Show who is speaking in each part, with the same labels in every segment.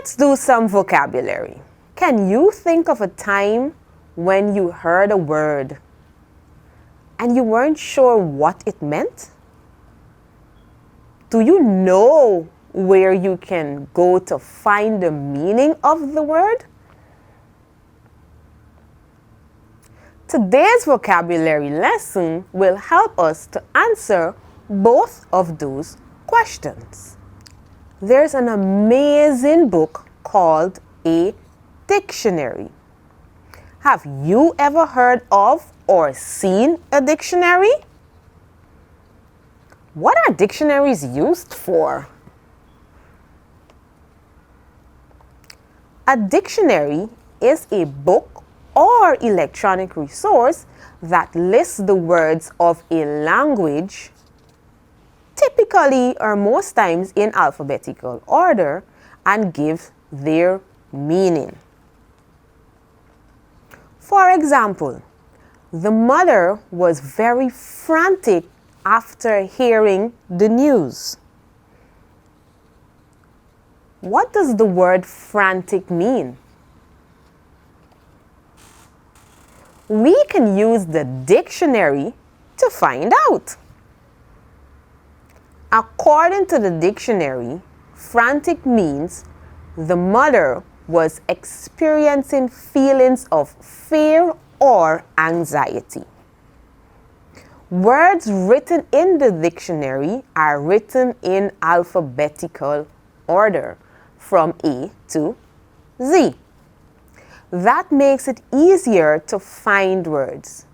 Speaker 1: Let's do some vocabulary. Can you think of a time when you heard a word and you weren't sure what it meant? Do you know where you can go to find the meaning of the word? Today's vocabulary lesson will help us to answer both of those questions. There's an amazing book called a dictionary. Have you ever heard of or seen a dictionary? What are dictionaries used for? A dictionary is a book or electronic resource that lists the words of a language, typically or most times in alphabetical order, and gives their meaning. For example, the mother was very frantic after hearing the news. What does the word frantic mean? We can use the dictionary to find out. According to the dictionary, frantic means the mother was experiencing feelings of fear or anxiety. Words written in the dictionary are written in alphabetical order from A to Z. That makes it easier to find words.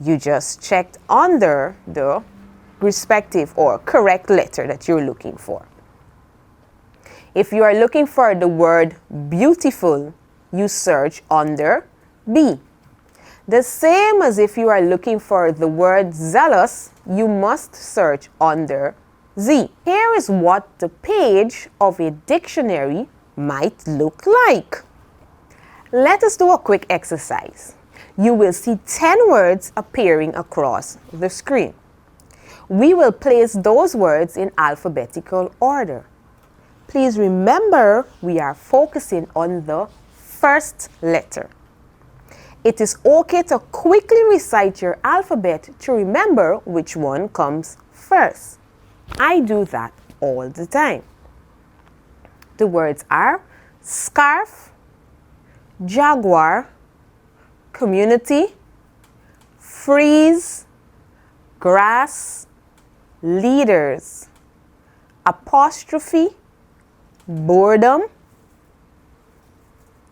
Speaker 1: You just checked under the respective or correct letter that you're looking for. If you are looking for the word beautiful, you search under B. The same as if you are looking for the word zealous, you must search under Z. Here is what the page of a dictionary might look like. Let us do a quick exercise. You will see 10 words appearing across the screen. We will place those words in alphabetical order. Please remember, we are focusing on the first letter. It is okay to quickly recite your alphabet to remember which one comes first. I do that all the time. The words are scarf, jaguar, community, freeze, grass, leaders, apostrophe, boredom,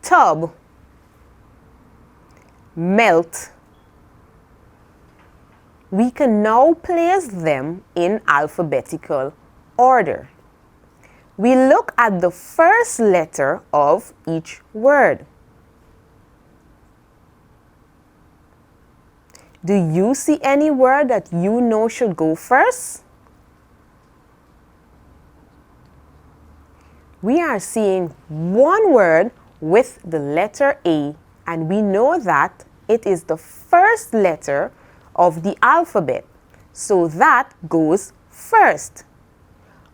Speaker 1: tub, melt. We can now place them in alphabetical order. We look at the first letter of each word. Do you see any word that you know should go first? We are seeing one word with the letter A, and we know that it is the first letter of the alphabet, so that goes first.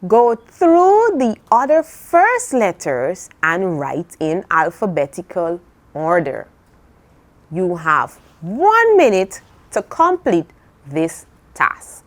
Speaker 1: Go through the other first letters and write in alphabetical order. You have 1 minute to complete this task.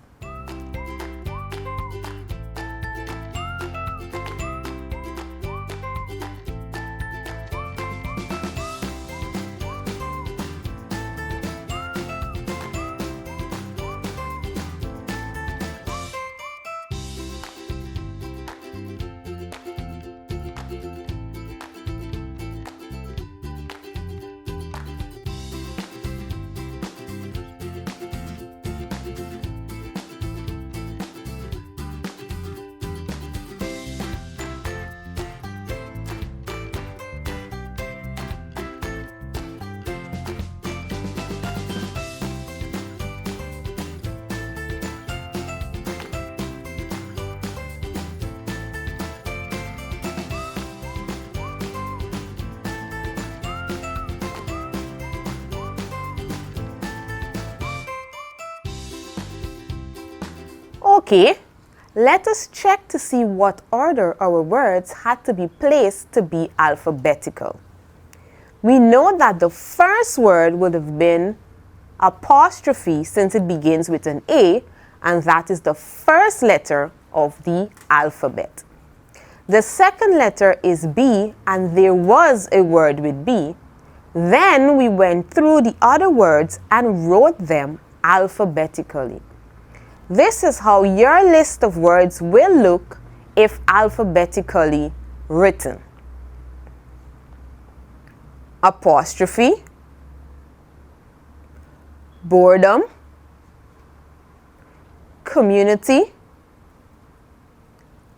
Speaker 1: Okay, Let us check to see what order our words had to be placed to be alphabetical. We know that the first word would have been apostrophe since it begins with an A, and that is the first letter of the alphabet. The second letter is B, and there was a word with B. Then we went through the other words and wrote them alphabetically. This is how your list of words will look if alphabetically written. Apostrophe, boredom, community,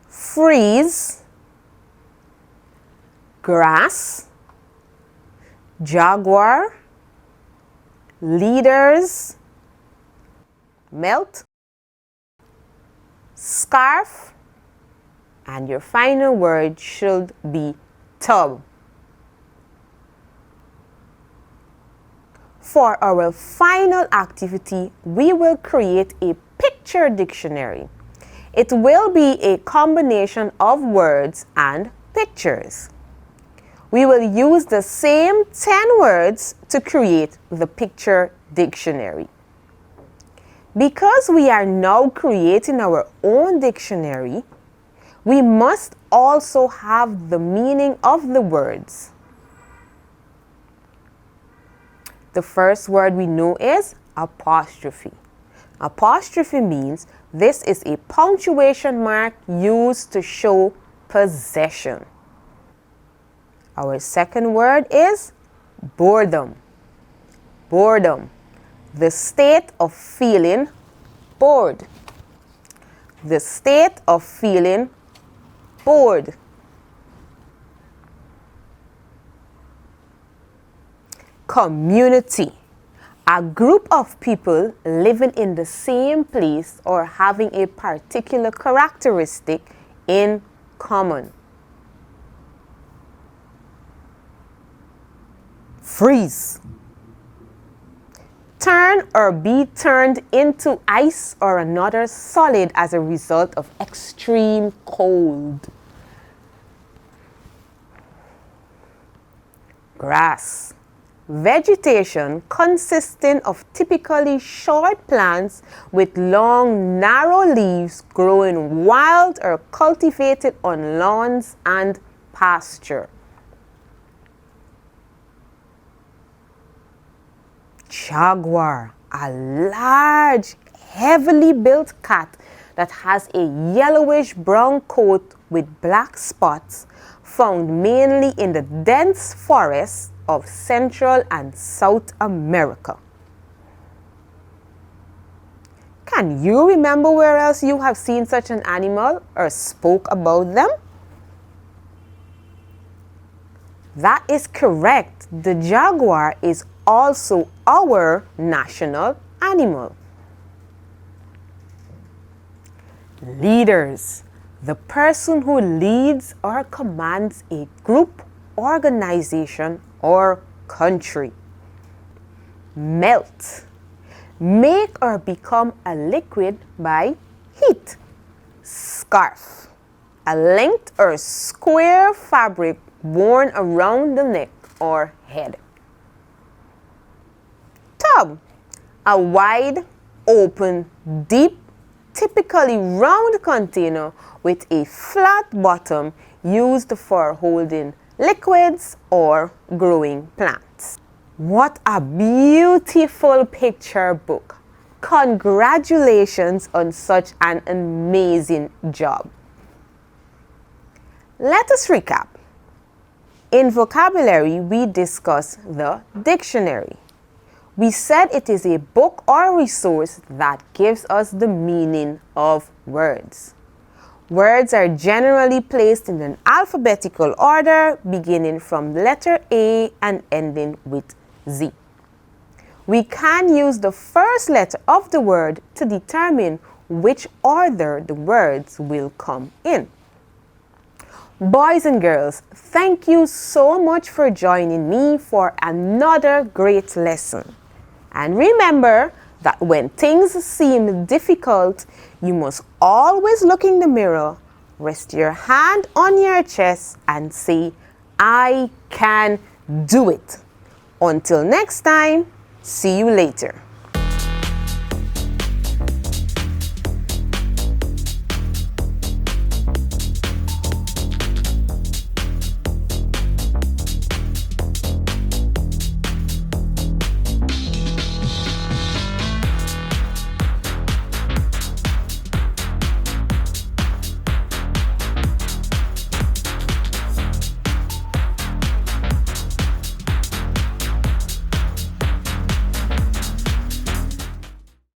Speaker 1: freeze, grass, jaguar, leaders, melt, scarf, and your final word should be tub. For our final activity, we will create a picture dictionary. It will be a combination of words and pictures. We will use the same 10 words to create the picture dictionary. Because we are now creating our own dictionary, we must also have the meaning of the words. The first word we know is apostrophe. Apostrophe means this is a punctuation mark used to show possession. Our second word is boredom. Boredom, the state of feeling bored. The state of feeling bored. Community, a group of people living in the same place or having a particular characteristic in common. Freeze, turn or be turned into ice or another solid as a result of extreme cold. Grass, vegetation consisting of typically short plants with long, narrow leaves growing wild or cultivated on lawns and pasture. Jaguar, a large, heavily built cat that has a yellowish brown coat with black spots, found mainly in the dense forests of Central and South America. Can you remember where else you have seen such an animal or spoke about them? That is correct. The jaguar is also our national animal. Leaders, the person who leads or commands a group, organization, or country. Melt, make or become a liquid by heat. Scarf, a length or square fabric worn around the neck or head. Tub, a wide, open, deep, typically round container with a flat bottom used for holding liquids or growing plants. What a beautiful picture book. Congratulations on such an amazing job. Let us recap. In vocabulary, we discussed the dictionary. We said it is a book or resource that gives us the meaning of words. Words are generally placed in an alphabetical order, beginning from letter A and ending with Z. We can use the first letter of the word to determine which order the words will come in. Boys and girls, thank you so much for joining me for another great lesson. And remember, that when things seem difficult, you must always look in the mirror, rest your hand on your chest, and say, I can do it. Until next time, see you later.